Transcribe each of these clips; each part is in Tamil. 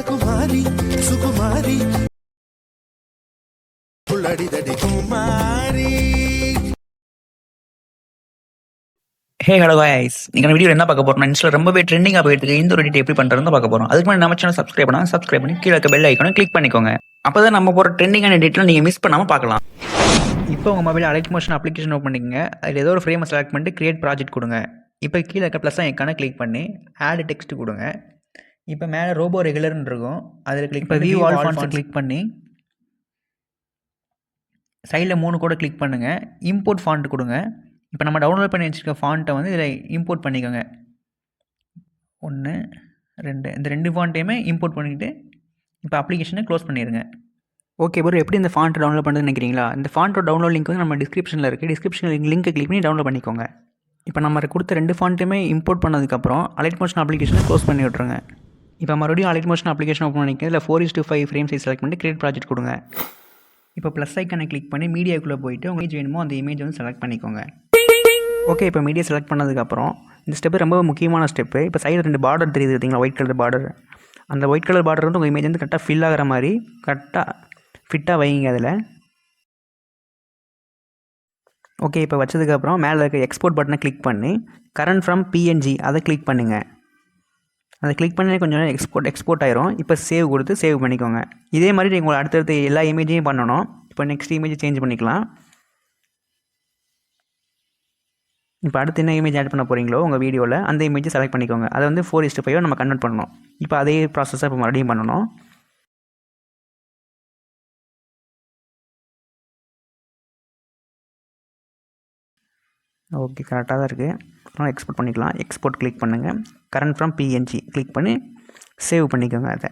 குமாரி சுகுமாரி புள்ளடிதடி குமாரி. ஹே ஹலோ கைஸ், நீங்கள் வீடியோ என்ன பார்க்க போறோம்? இன்ஸ்டால ரொம்பவே ட்ரெண்டிங்காக போயிட்டு இருக்கு. இந்த ஒரு எடிட் எப்படி பண்ணுறதுன்னு பார்க்க போகிறோம். அதுக்கு முன்னாடி நம்ம சேனல் சப்ஸ்கிரைப் பண்ணி கீழே இருக்க பெல் ஐக்கானை கிளிக் பண்ணிக்கோங்க. அப்போ தான் நம்ம போகிற ட்ரெண்டிங்கான எடிட்லாம் நீங்கள் மிஸ் பண்ணாமல் பார்க்கலாம். இப்போ உங்கள் mobile allied motion application open பண்ணிக்கங்க. அதில் ஏதோ ஒரு ஃப்ரேமை செலக்ட் பண்ணிட்டு கிரியேட் ப்ராஜெக்ட் கொடுங்க. இப்போ கீழே இருக்க ப்ளஸ் ஐக்கானை கிளிக் பண்ணி ஆட் டெக்ஸ்ட் கொடுங்க. இப்போ மேலே ரோபோ ரெகுலர்னு இருக்கும், அதில் கிளிக் இப்போ வியூ ஆல் ஃபாண்ட்ஸை கிளிக் பண்ணி சைடில் 3 கூட கிளிக் பண்ணுங்கள். இம்போர்ட் ஃபாண்ட் கொடுங்க. இப்போ நம்ம டவுன்லோட் பண்ணி வச்சுருக்க ஃபாண்ட்டை வந்து இதில் இம்போர்ட் பண்ணிக்கோங்க. 1 2 இந்த 2 ஃபாண்ட்டையுமே இம்போர்ட் பண்ணிவிட்டு இப்போ அப்ளிகேஷனை க்ளோஸ் பண்ணிடுங்க. ஓகே ப்ரோ, எப்படி இந்த ஃபாண்ட் டவுன்லோட் பண்ணுறதுன்னு நினைக்கிறீங்களா? இந்த ஃபாண்ட்டோட டவுன்லோட் லிங்க் வந்து நம்ம டிஸ்கிரிப்ஷனில் இருக்குது. டிஸ்கிரிப்ஷனில் லிங்க்கை கிளிக் பண்ணி டவுன்லோட் பண்ணிக்கோங்க. இப்போ நம்ம கொடுத்த 2 ஃபாண்ட்டுமே இம்போர்ட் பண்ணதுக்கப்புறம் அலைட் மோஷன் அப்ளிகேஷனை க்ளோஸ் பண்ணி விட்ருங்க. இப்போ மறுபடியும் அலைட் மோஷன் அப்ளிகேஷன் ஓப்பன் பண்ணிக்க. இதில் 4:5 ஃப்ரேம் சைஸ் செலக்ட் பண்ணி கிரியேட் ப்ராஜெக்ட் கொடுங்க. இப்போ ப்ளஸ் ஐக்கானை கிளிக் பண்ணி மீடியாக்குள்ளே போயிட்டு உங்கள் இமேஜ் வேணுமோ அந்த இமேஜ் வந்து செலக்ட் பண்ணிக்கோங்க. ஓகே, இப்போ மீடியா செலக்ட் பண்ணதுக்கப்புறம் இந்த ஸ்டெப்பு ரொம்ப முக்கியமான ஸ்டெப்பு. இப்போ சைடில் 2 பார்டர் தெரியுது பார்த்தீங்களா, ஒயிட் கலர் பார்டர். அந்த ஒயிட் கலர் பார்டர் வந்து உங்கள் இமேஜ் வந்து கரெக்டாக ஃபில் ஆகிற மாதிரி கரெக்டாக ஃபிட்டாக வைங்க அதில். ஓகே, இப்போ வச்சதுக்கப்புறம் மேலே இருக்க எக்ஸ்போர்ட் பட்டனை கிளிக் பண்ணி கரண்ட் ஃப்ரம் பிஎன்ஜி அதை கிளிக் பண்ணுங்கள். அதை கிளிக் பண்ணி கொஞ்சம் நேரம் எக்ஸ்போர்ட் ஆயிரும். இப்போ சேவ் கொடுத்து சேவ் பண்ணிக்கோங்க. இதே மாதிரி நீங்கள் அடுத்தடுத்து எல்லா இமேஜையும் பண்ணணும். இப்போ நெக்ஸ்ட் இமேஜ் சேஞ்ச் பண்ணிக்கலாம். இப்போ அடுத்து என்ன இமேஜ் ஆட் பண்ண போகிறீங்களோ உங்கள் வீடியோவில் அந்த இமேஜை செலக்ட் பண்ணிக்கோங்க. அதை வந்து 4:5 நம்ம கன்வெர்ட் பண்ணணும். இப்போ அதே ப்ராசஸை இப்போ மறுபடியும் பண்ணணும். ஓகே, கரெக்டாக தான் இருக்குது. அதனால் எக்ஸ்போர்ட் பண்ணிக்கலாம். எக்ஸ்போர்ட் கிளிக் பண்ணுங்கள். கரண்ட் ஃப்ரம் பிஎன்ஜி கிளிக் பண்ணி சேவ் பண்ணிக்கோங்க. அதை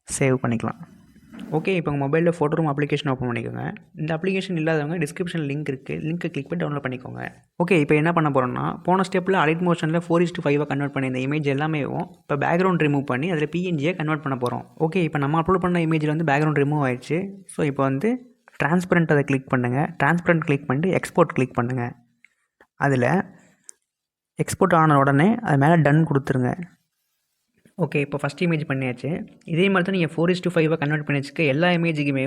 சேவ் பண்ணிக்கலாம். ஓகே, இப்போ உங்கள் மொபைலில் ஃபோட்டோ ரூம் அப்ளிகேஷன் ஓப்பன் பண்ணிக்கோங்க. இந்த அப்ளிகேஷன் இல்லாதவங்க டிஸ்கிரிப்ஷனில் லிங்க் இருக்குது, லிங்க்கை கிளிக் பண்ணி டவுன்லோட் பண்ணிக்கோங்க. ஓகே, இப்போ என்ன பண்ண போகிறோம்னா போன ஸ்டெப்பில் அலைட் மோஷனில் 4:5 கன்வெர்ட் பண்ணி இந்த இமேஜ் எல்லாமே இப்போ பேக்ரவுண்ட் ரிமூவ் பண்ணி அதில் பிஎன்ஜியை கன்வெர்ட் பண்ண போகிறோம். ஓகே, இப்போ நம்ம அப்லோட் பண்ண இமேஜில் வந்து பேக்ரவுண்ட் ரிமூவ் ஆயிடுச்சு. ஸோ இப்போ வந்து டிரான்ஸ்பரண்ட் அதை கிளிக் பண்ணுங்கள். டிரான்ஸ்பரண்ட் கிளிக் பண்ணிட்டு எக்ஸ்போர்ட் கிளிக் பண்ணுங்கள். அதில் எக்ஸ்போர்ட் ஆன உடனே அது மேலே டன் கொடுத்துருங்க. ஓகே, இப்போ ஃபஸ்ட் இமேஜ் பண்ணியாச்சு. இதே மாதிரி தான் நீங்கள் 4:5 கன்வெர்ட் பண்ணி வச்சுக்க எல்லா இமேஜுக்குமே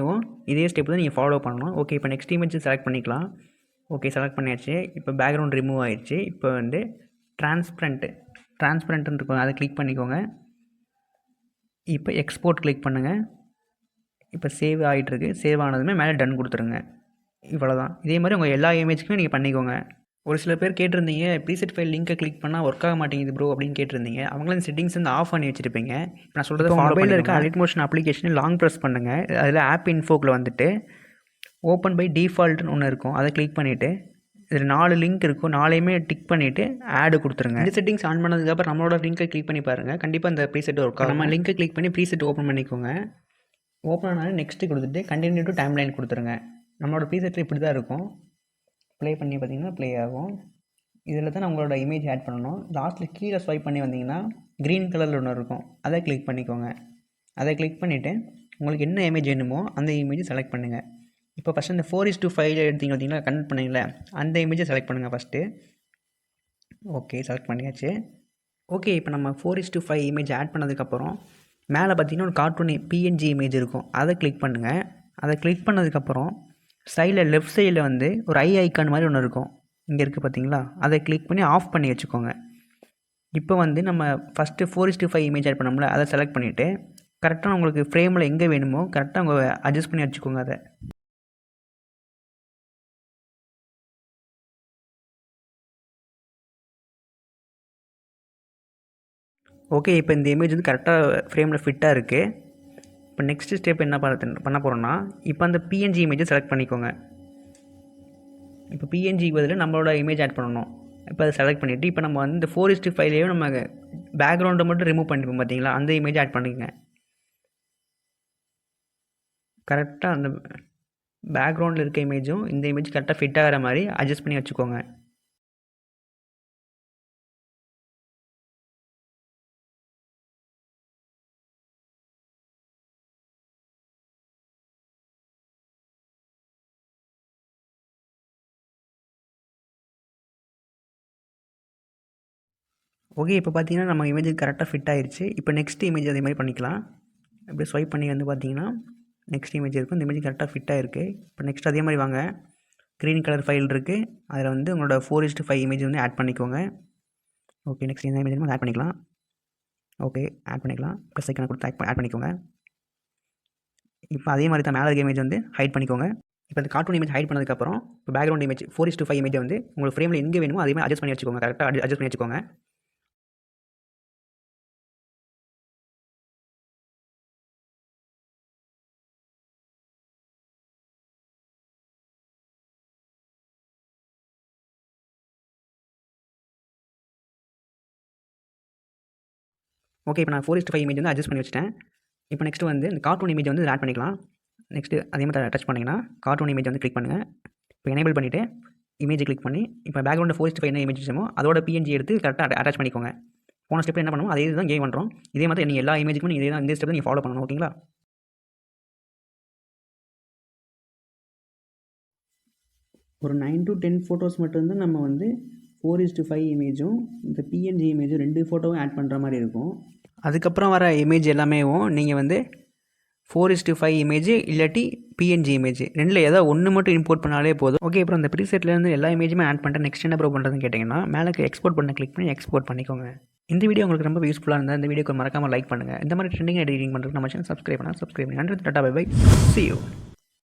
இதே ஸ்டெப் தான் நீங்கள் ஃபாலோ பண்ணணும். ஓகே, இப்போ நெக்ஸ்ட் இமேஜ் செலக்ட் பண்ணிக்கலாம். ஓகே, செலக்ட் பண்ணியாச்சு. இப்போ பேக்ரவுண்ட் ரிமூவ் ஆயிடுச்சு. இப்போ வந்து டிரான்ஸ்பரண்ட்டுன்னு இருக்கும், அதை கிளிக் பண்ணிக்கோங்க. இப்போ எக்ஸ்போர்ட் கிளிக் பண்ணுங்கள். இப்போ சேவ் ஆகிட்டுருக்கு. சேவ் ஆனதுமே மேலே டன் கொடுத்துருங்க. இவ்வளோதான். இதே மாதிரி உங்கள் எல்லா இமேஜுக்குமே நீங்கள் பண்ணிக்கோங்க. ஒரு சில பேர் கேட்டிருந்தீங்க, ப்ரீசெட் ஃபைல் லிங்கை கிளிக் பண்ணால் ஒர்க் ஆக மாட்டேங்குது ப்ரோ அப்படின்னு கேட்டிருந்தீங்க. அவங்களும் செட்டிங்ஸ் வந்து ஆஃப் பண்ணி வச்சுருப்பீங்க. இப்போ நான் சொல்கிறது மொபைலில் இருக்க allied motion application long press பண்ணுங்கள். அதில் ஆப் இன்ஃபோக்கில் வந்துட்டு ஓப்பன் பை டிஃபால்ட்னு ஒன்று இருக்கும், அதை கிளிக் பண்ணிவிட்டு இதில் 4 லிங்க் இருக்கும், 4யுமே டிக் பண்ணிவிட்டு ஆடு கொடுத்துருங்க. இந்த செட்டிங்ஸ் ஆன் பண்ணதுக்கப்புறம் நம்மளோட லிங்கை கிளிக் பண்ணி பாருங்கள், கண்டிப்பாக இந்த ப்ரீசெட் ஒர்க் ஆகும். நம்ம லிங்கை கிளிக் பண்ணி ப்ரீசெட் ஓப்பன் பண்ணிக்கோங்க. ஓப்பன் ஆனாலும் நெக்ஸ்ட்டு கொடுத்துட்டு கண்டினியூ டு டைம் லைன் கொடுத்துருங்க. நம்மளோட ப்ரீசெட்டில் இப்படி தான் இருக்கும். ப்ளே பண்ணி பார்த்தீங்கன்னா ப்ளே ஆகும். இதில் தான் உங்களோட இமேஜ் ஆட் பண்ணணும். லாஸ்ட்டில் கீழே ஸ்வைப் பண்ணி வந்தீங்கன்னா க்ரீன் கலரில் ஒன்று இருக்கும், அதை கிளிக் பண்ணிக்கோங்க. அதை கிளிக் பண்ணிவிட்டு உங்களுக்கு என்ன இமேஜ் வேணுமோ அந்த இமேஜை செலக்ட் பண்ணுங்கள். இப்போ ஃபஸ்ட்டு இந்த 4:5 எடுத்தீங்க பார்த்தீங்களா, கன்வெர்ட் பண்ணிங்களே அந்த இமேஜை செலக்ட் பண்ணுங்கள் ஃபஸ்ட்டு. ஓகே, செலக்ட் பண்ணியாச்சு. ஓகே, இப்போ நம்ம 4:5 இமேஜ் ஆட் பண்ணதுக்கப்புறம் மேலே பார்த்தீங்கன்னா ஒரு கார்ட்டூன் பிஎன்ஜி இமேஜ் இருக்கும், அதை கிளிக் பண்ணுங்கள். அதை கிளிக் பண்ணதுக்கப்புறம் சைடில் லெஃப்ட் சைடில் வந்து ஒரு ஐ ஐக்கான் மாதிரி ஒன்று இருக்கும், இங்கே இருக்குது பார்த்தீங்களா, அதை கிளிக் பண்ணி ஆஃப் பண்ணி வச்சுக்கோங்க. இப்போ வந்து நம்ம ஃபஸ்ட்டு 4:5 இமேஜ் ஆட் பண்ணோம்ல, அதை செலக்ட் பண்ணிவிட்டு கரெக்டாக உங்களுக்கு ஃப்ரேமில் எங்கே வேணுமோ கரெக்டாக உங்கள் அட்ஜஸ்ட் பண்ணி வச்சுக்கோங்க அதை. ஓகே, இப்போ இந்த இமேஜ் வந்து கரெக்டாக ஃப்ரேமில் ஃபிட்டாக இருக்குது. இப்போ நெக்ஸ்ட் ஸ்டெப் என்ன பண்ண போகிறோன்னா இப்போ அந்த பிஎன்ஜி இமேஜை செலக்ட் பண்ணிக்கோங்க. இப்போ பிஎன்ஜிக்கு பதில் நம்மளோட இமேஜ் ஆட் பண்ணணும். இப்போ அதை செலக்ட் பண்ணிவிட்டு இப்போ நம்ம வந்து இந்த 4:5 நம்ம பேக்ரவுண்டை மட்டும் ரிமூவ் பண்ணிப்போம் பார்த்தீங்களா, அந்த இமேஜ் ஆட் பண்ணிக்கங்க. கரெக்டாக அந்த பேக்ரவுண்டில் இருக்க இமேஜும் இந்த இமேஜ் கரெக்டாக ஃபிட் ஆகிற மாதிரி அட்ஜஸ்ட் பண்ணி வச்சுக்கோங்க. ஓகே, இப்போ பார்த்தீங்கன்னா நம்ம இமேஜ் கரெக்டாக ஃபிட் ஆயிருச்சு. இப்போ நெக்ஸ்ட் இமேஜ் அதே மாதிரி பண்ணிக்கலாம். அப்படியே ஸ்வைப் பண்ணி வந்து பார்த்தீங்கன்னா நெக்ஸ்ட் இமேஜ் இருக்கும். இந்த இமேஜ் கரெக்டாக ஃபிட் ஆயிருக்கு. இப்போ நெக்ஸ்ட் அதே மாதிரி வாங்க. க்ரீன் கலர் ஃபைல் இருக்குது. அதில் வந்து உங்களோட 4:5 இமேஜ் வந்து ஆட் பண்ணிக்கோங்க. ஓகே, நெக்ஸ்ட் இந்த இமேஜ் வந்து ஆட் பண்ணிக்கலாம். ஓகே, ஆட் பண்ணிக்கலாம். ப்ளஸ் ஐக்கானை கொடுத்து ஆட் பண்ணிக்கோங்க. இப்போ அதே மாதிரி தான் மேலே இருக்க இமேஜ் வந்து ஹைட் பண்ணிக்கோங்க. இப்போ இந்த கார்ட்டூன் இமேஜ் ஹைட் பண்ணதுக்கப்புறம் இப்போ பேக்ரவுண்ட் இமேஜ் 4:5 இமேஜை வந்து உங்களுக்கு ஃப்ரேமில் எங்கே வேணுமோ அதே மாதிரி அட்ஜஸ்ட் பண்ணி வச்சுக்கோங்க. கரெக்டாக அட்ஜஸ்ட் பண்ணி வச்சுக்கோங்க. ஓகே, இப்போ நான் 4:5 இமேஜ் வந்து அட்ஜஸ்ட் பண்ணி வச்சுட்டேன். இப்போ நெக்ஸ்ட் வந்து இந்த கார்ட்டூன் இமேஜ் வந்து ஆட் பண்ணிக்கலாம். நெக்ஸ்ட்டு அதே மாதிரி டச் பண்ணிங்கன்னா கார்ட்டூன் இமேஜ் வந்து கிளிக் பண்ணுங்கள். இப்போ எனேபிள் பண்ணிவிட்டு இமேஜ் கிளிக் பண்ணி இப்போ பேக்ரவுண்டில் 4:5 என்ன இமேஜ் வச்சோமோ அதோட பிஎன்ஜி எடுத்து கரெக்டாக அட்டாச் பண்ணிக்கோங்க. போன ஸ்டெப்பில் என்ன பண்ணுமோ அதே தான் கேம் பண்ணுறோம். இதே மாதிரி நீங்கள் எல்லா இமேஜுக்கும் நீங்கள் இதே தான் இந்த ஸ்டெப் நீங்கள் ஃபாலோ பண்ணணும். ஓகேங்களா? ஒரு 9 to 10 ஃபோட்டோஸ் மட்டும்தான் நம்ம வந்து 4:5 இமேஜும் இந்த பிஎன்ஜி இமேஜும் 2 ஃபோட்டோவும் ஆட் பண்ணுற மாதிரி இருக்கும். அதுக்கப்புறம் வர இமேஜ் எல்லாமேவும் நீங்கள் வந்து 4:5 இமேஜ் இல்லாட்டி பிஎன்ஜி இமேஜ் ரெண்டில் ஏதோ ஒன்று மட்டும் இம்போர்ட் பண்ணாலே போதும். ஓகே, அப்புறம் இந்த ப்ரீசெட்லேருந்து எல்லா இமேஜுமே ஆட் பண்ணிட்டு நெக்ஸ்ட் என்ன ப்ரோ பண்ணுறதுன்னு கேட்டிங்கன்னா மேலே எக்ஸ்போர்ட் பண்ண கிளிக் பண்ணி எக்ஸ்போர்ட் பண்ணிக்கோங்க. இந்த வீடியோ உங்களுக்கு ரொம்ப யூஸ்ஃபுல்லாக இருந்தால் இந்த வீடியோக்கு மறக்காமல் லைக் பண்ணுங்கள். இந்த மாதிரி ட்ரெண்டிங் எடிட்டிங் பண்ணுறதுக்கு நம்ம சேனல் சப்ஸ்கிரைப் பண்ணுங்கள். நன்றி, tata, bye bye, see you.